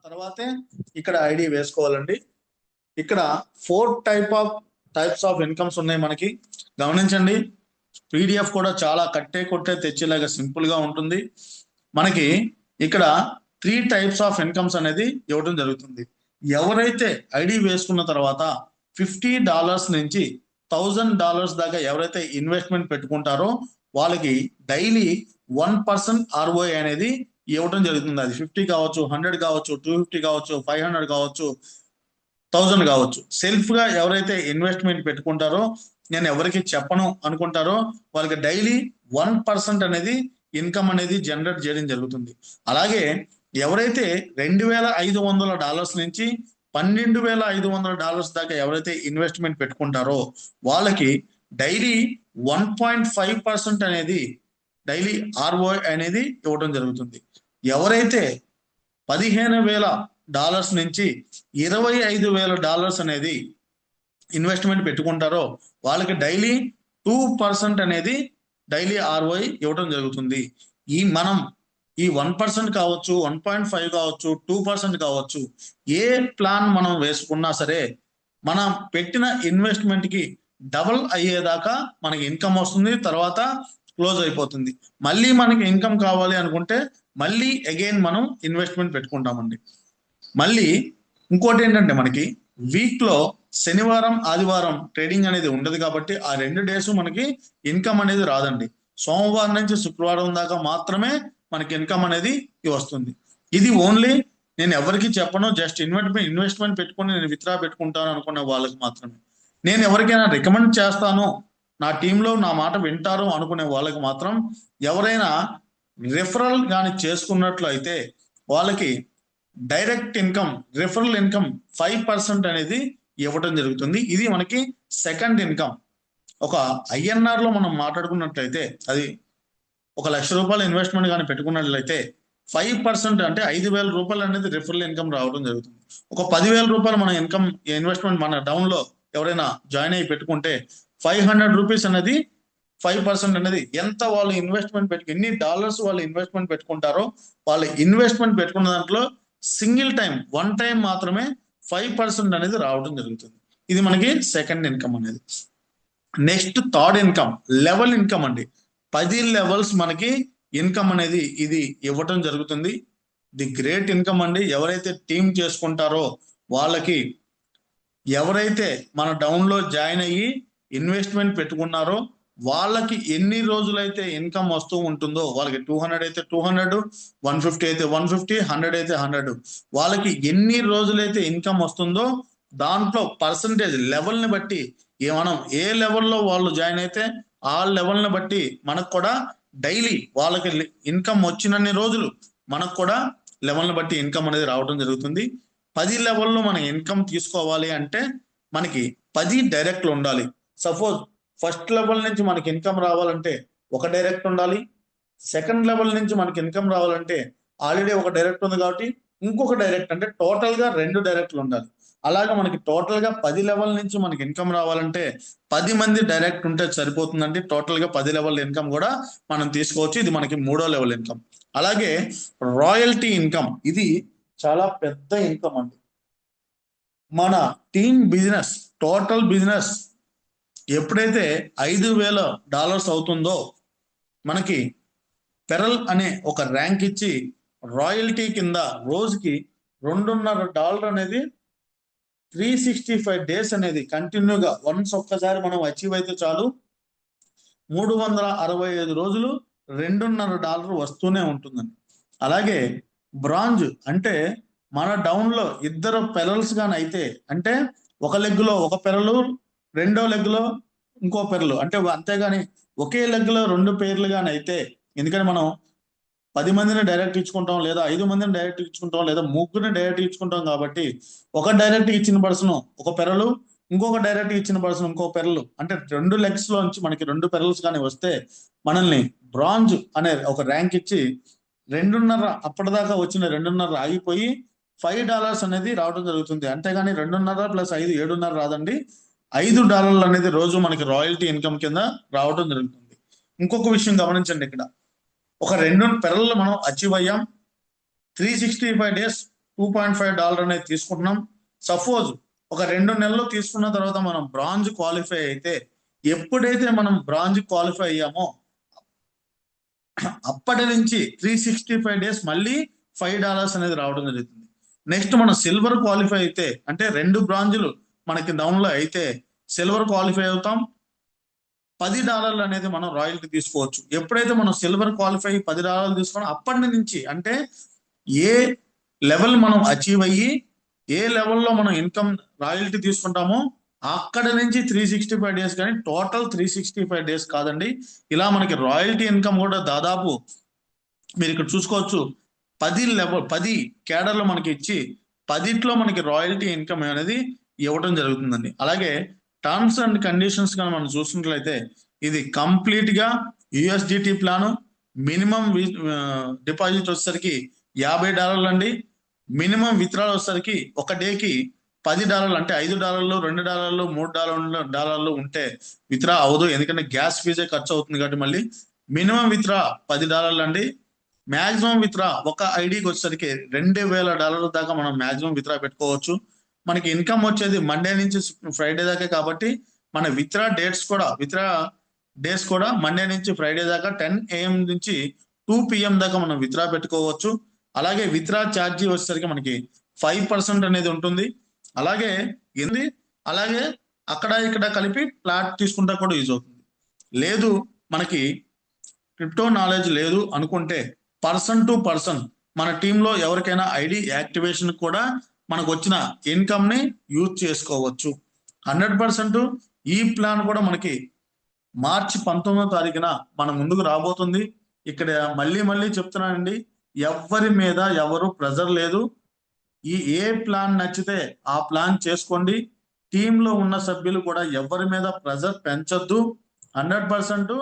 తర్వాతే ఇక్కడ ఐడి వేసుకోవాలండి. ఇక్కడ 4 టైప్స్ ఆఫ్ ఇన్కమ్స్ ఉన్నాయి మనకి, గమనించండి. పీడిఎఫ్ కూడా చాలా కొట్టే తెచ్చేలాగా సింపుల్ గా ఉంటుంది. మనకి ఇక్కడ 3 టైప్స్ ఆఫ్ ఇన్కమ్స్ అనేది ఇవ్వడం జరుగుతుంది. ఎవరైతే ఐడి వేసుకున్న తర్వాత $50 నుంచి $1000 దాకా ఎవరైతే ఇన్వెస్ట్మెంట్ పెట్టుకుంటారో వాళ్ళకి డైలీ 1% ROI అనేది ఇవ్వడం జరుగుతుంది. అది 50 కావచ్చు, 100 కావచ్చు, 250 కావచ్చు, 500 కావచ్చు, 1000 కావచ్చు. సెల్ఫ్ గా ఎవరైతే ఇన్వెస్ట్మెంట్ పెట్టుకుంటారో, నేను ఎవరికి చెప్పను అనుకుంటారో వాళ్ళకి డైలీ 1% అనేది ఇన్కమ్ అనేది జనరేట్ చేయడం జరుగుతుంది. అలాగే ఎవరైతే $2500 నుంచి $12500 దాకా ఎవరైతే ఇన్వెస్ట్మెంట్ పెట్టుకుంటారో వాళ్ళకి డైలీ 1.5% అనేది డైలీ ROI అనేది ఇవ్వడం జరుగుతుంది. ఎవరైతే $15000 నుంచి $25000 అనేది ఇన్వెస్ట్మెంట్ పెట్టుకుంటారో వాళ్ళకి డైలీ 2% అనేది డైలీ ROI ఇవ్వడం జరుగుతుంది. మనం ఈ 1% కావచ్చు, 1.5 కావచ్చు, 2% కావచ్చు, ఏ ప్లాన్ మనం వేసుకున్నా సరే మనం పెట్టిన ఇన్వెస్ట్మెంట్ కి డబుల్ అయ్యేదాకా మనకి ఇన్కమ్ వస్తుంది, తర్వాత క్లోజ్ అయిపోతుంది. మళ్ళీ మనకి ఇన్కమ్ కావాలి అనుకుంటే మళ్ళీ అగైన్ మనం ఇన్వెస్ట్మెంట్ పెట్టుకుంటామండి. మళ్ళీ ఇంకోటి ఏంటంటే మనకి వీక్ లో శనివారం ఆదివారం ట్రేడింగ్ అనేది ఉండదు కాబట్టి ఆ 2 డేస్ మనకి ఇన్కమ్ అనేది రాదండి. సోమవారం నుంచి శుక్రవారం దాకా మాత్రమే మనకి ఇన్కమ్ అనేది వస్తుంది. ఇది ఓన్లీ నేను ఎవరికి చెప్పను, జస్ట్ ఇన్వెస్ట్మెంట్ పెట్టుకుని నేను విత్డ్రా పెట్టుకుంటాను అనుకునే వాళ్ళకి మాత్రమే. నేను ఎవరికైనా రికమెండ్ చేస్తాను, నా టీంలో నా మాట వింటారు అనుకునే వాళ్ళకి మాత్రం ఎవరైనా రిఫరల్ కానీ చేసుకున్నట్లయితే వాళ్ళకి డైరెక్ట్ ఇన్కమ్, రిఫరల్ ఇన్కమ్ 5% అనేది ఇవ్వడం జరుగుతుంది. ఇది మనకి సెకండ్ ఇన్కమ్. ఒక INR లో మనం మాట్లాడుకున్నట్లయితే అది ₹1,00,000 ఇన్వెస్ట్మెంట్ కానీ పెట్టుకున్నట్లయితే 5% అంటే ₹5,000 అనేది రిఫరల్ ఇన్కమ్ రావడం జరుగుతుంది. ఒక ₹10,000 మన ఇన్వెస్ట్మెంట్ మన డౌన్ లో ఎవరైనా జాయిన్ అయ్యి పెట్టుకుంటే ₹500 అనేది 5% అనేది ఎంత వాళ్ళు ఇన్వెస్ట్మెంట్ ఎన్ని డాలర్స్ వాళ్ళు ఇన్వెస్ట్మెంట్ పెట్టుకుంటారో వాళ్ళు ఇన్వెస్ట్మెంట్ పెట్టుకున్న దాంట్లో సింగిల్ టైం 1 టైం మాత్రమే 5% అనేది రావడం జరుగుతుంది. ఇది మనకి సెకండ్ ఇన్కమ్ అనేది. Next third income level income అండి. 10 లెవెల్స్ మనకి ఇన్కమ్ అనేది ఇది ఇవ్వటం జరుగుతుంది. ది గ్రేట్ ఇన్కమ్ అండి. ఎవరైతే టీమ్ చేసుకుంటారో వాళ్ళకి, ఎవరైతే మన డౌన్ లో జాయిన్ అయ్యి ఇన్వెస్ట్మెంట్ పెట్టుకున్నారో వాళ్ళకి ఎన్ని రోజులైతే ఇన్కమ్ వస్తూ ఉంటుందో, వాళ్ళకి 200 అయితే 200, 150 అయితే 150, 100 అయితే 100, వాళ్ళకి ఎన్ని రోజులైతే ఇన్కమ్ వస్తుందో దాంట్లో పర్సంటేజ్ లెవెల్ని బట్టి మనం ఏ లెవెల్లో వాళ్ళు జాయిన్ అయితే ఆ లెవెల్ని బట్టి మనకు కూడా డైలీ వాళ్ళకి ఇన్కమ్ వచ్చినన్ని రోజులు మనకు కూడా లెవెల్ని బట్టి ఇన్కమ్ అనేది రావడం జరుగుతుంది. 10 లెవెల్లో మన ఇన్కమ్ తీసుకోవాలి అంటే మనకి 10 డైరెక్ట్లు ఉండాలి. సపోజ్ ఫస్ట్ లెవెల్ నుంచి మనకి ఇన్కమ్ రావాలంటే ఒక డైరెక్ట్ ఉండాలి. సెకండ్ లెవెల్ నుంచి మనకి ఇన్కమ్ రావాలంటే ఆల్రెడీ ఒక డైరెక్ట్ ఉంది కాబట్టి ఇంకొక డైరెక్ట్, అంటే టోటల్ గా 2 డైరెక్ట్లు ఉండాలి. అలాగే మనకి టోటల్ గా 10 లెవెల్ నుంచి మనకి ఇన్కమ్ రావాలంటే 10 మంది డైరెక్ట్ ఉంటే సరిపోతుందండి. టోటల్ గా 10 లెవెల్ ఇన్కమ్ కూడా మనం తీసుకోవచ్చు. ఇది మనకి 3వ లెవెల్ ఇన్కమ్. అలాగే రాయల్టీ ఇన్కమ్, ఇది చాలా పెద్ద ఇన్కమ్ అండి. మన టీమ్ బిజినెస్, టోటల్ బిజినెస్ ఎప్పుడైతే $5,000 అవుతుందో మనకి పెరల్ అనే ఒక ర్యాంక్ ఇచ్చి రాయల్టీ కింద రోజుకి $2.5 అనేది 365 డేస్ అనేది కంటిన్యూగా వన్స్ ఒక్కసారి మనం అచీవ్ అయితే చాలు 365 రోజులు $2.5 వస్తూనే ఉంటుందండి. అలాగే బ్రాంజ్ అంటే మన డౌన్ లో 2 పెరల్స్ గాని అయితే, అంటే ఒక లెగ్ లో ఒక పెరలు, రెండో లెగ్ లో ఇంకో పెరలు, అంటే అంతేగాని ఒకే లెగ్ లో 2 పేర్లు గాని అయితే, ఎందుకంటే మనం 10 మందిని డైరెక్ట్ ఇచ్చుకుంటాం, లేదా 5 మందిని డైరెక్ట్ ఇచ్చుకుంటాం, లేదా 3 డైరెక్ట్ ఇచ్చుకుంటాం కాబట్టి ఒక డైరెక్ట్ ఇచ్చిన పర్సన్ ఒక పెరలు, ఇంకొక డైరెక్ట్ ఇచ్చిన పర్సన్ ఇంకో పెరలు, అంటే 2 లెగ్స్ లోంచి మనకి 2 పెరల్స్ కానీ వస్తే మనల్ని బ్రాంజ్ అనే ఒక ర్యాంక్ ఇచ్చి 2.5 అప్పటిదాకా వచ్చిన 2.5 ఆగిపోయి $5 అనేది రావడం జరుగుతుంది. అంతేగాని 2.5 + 5 7.5 రాదండి. $5 అనేది రోజు మనకి రాయల్టీ ఇన్కమ్ కింద రావడం జరుగుతుంది. ఇంకొక విషయం గమనించండి, ఇక్కడ ఒక 2 పెరళ్ళు మనం అచీవ్ అయ్యాం, 365 డేస్ $2.5 అనేది తీసుకుంటున్నాం. సపోజ్ ఒక 2 నెలలు తీసుకున్న తర్వాత మనం బ్రాంజ్ క్వాలిఫై అయితే, ఎప్పుడైతే మనం బ్రాంజ్ క్వాలిఫై అయ్యామో అప్పటి నుంచి 365 డేస్ మళ్ళీ $5 అనేది రావడం జరుగుతుంది. నెక్స్ట్ మనం సిల్వర్ క్వాలిఫై అయితే, అంటే 2 బ్రాంజులు మనకి డౌన్లో అయితే సిల్వర్ క్వాలిఫై అవుతాం. $10 అనేది మనం రాయల్టీ తీసుకోవచ్చు. ఎప్పుడైతే మనం సిల్వర్ క్వాలిఫై $10 తీసుకోవడం అప్పటి నుంచి, అంటే ఏ లెవెల్ మనం అచీవ్ అయ్యి ఏ లెవెల్లో మనం ఇన్కమ్ రాయల్టీ తీసుకుంటామో అక్కడ నుంచి 365 డేస్, కానీ టోటల్ 365 డేస్ కాదండి. ఇలా మనకి రాయల్టీ ఇన్కమ్ కూడా దాదాపు మీరు ఇక్కడ చూసుకోవచ్చు 10 కేడర్లు మనకి ఇచ్చి 10లో మనకి రాయల్టీ ఇన్కమ్ అనేది ఇవ్వడం జరుగుతుందండి. అలాగే టర్మ్స్ అండ్ కండిషన్స్ కానీ మనం చూసినట్లయితే ఇది కంప్లీట్ గా యుఎస్డిటి ప్లాన్. మినిమం డిపాజిట్ వచ్చేసరికి $50 అండి. మినిమం విత్డ్రాల్ వచ్చేసరికి ఒక డేకి $10, అంటే $5, $2, $3 ఉంటే విత్డ్రా అవ్వదు, ఎందుకంటే గ్యాస్ ఫీజే ఖర్చు అవుతుంది కాబట్టి. మళ్ళీ మినిమం విత్డ్రా $10 అండి. మ్యాక్సిమం విత్డ్రా ఒక ఐడికి వచ్చేసరికి $2000 దాకా మనం మ్యాక్సిమం విత్డ్రా పెట్టుకోవచ్చు. మనకి ఇన్కమ్ వచ్చేది మండే నుంచి ఫ్రైడే దాకా కాబట్టి మన విత్డ్రా డేస్ కూడా మండే నుంచి ఫ్రైడే దాకా 10 AM నుంచి 2 PM దాకా మనం విత్డ్రా పెట్టుకోవచ్చు. అలాగే విత్డ్రా ఛార్జీ వచ్చేసరికి మనకి 5% అనేది ఉంటుంది. అలాగే అక్కడ ఇక్కడ కలిపి ప్లాట్ తీసుకుంటా కూడా యూజ్ అవుతుంది. లేదు మనకి క్రిప్టో నాలెడ్జ్ లేదు అనుకుంటే పర్సన్ టు పర్సన్ మన టీంలో ఎవరికైనా ఐడి యాక్టివేషన్ కూడా మనకు వచ్చిన ఇన్కమ్ ని యూజ్ చేసుకోవచ్చు. 100% ఈ ప్లాన్ కూడా మనకి మార్చి 19వ తారీఖున మన ముందుకు రాబోతుంది. ఇక్కడ మళ్ళీ చెప్తున్నానండి, ఎవరి మీద ఎవరు ప్రెజర్ లేదు. ఏ ప్లాన్ నచ్చితే ఆ ప్లాన్ చేసుకోండి. టీంలో ఉన్న సభ్యులు కూడా ఎవరి మీద ప్రెజర్ పెంచొద్దు. 100%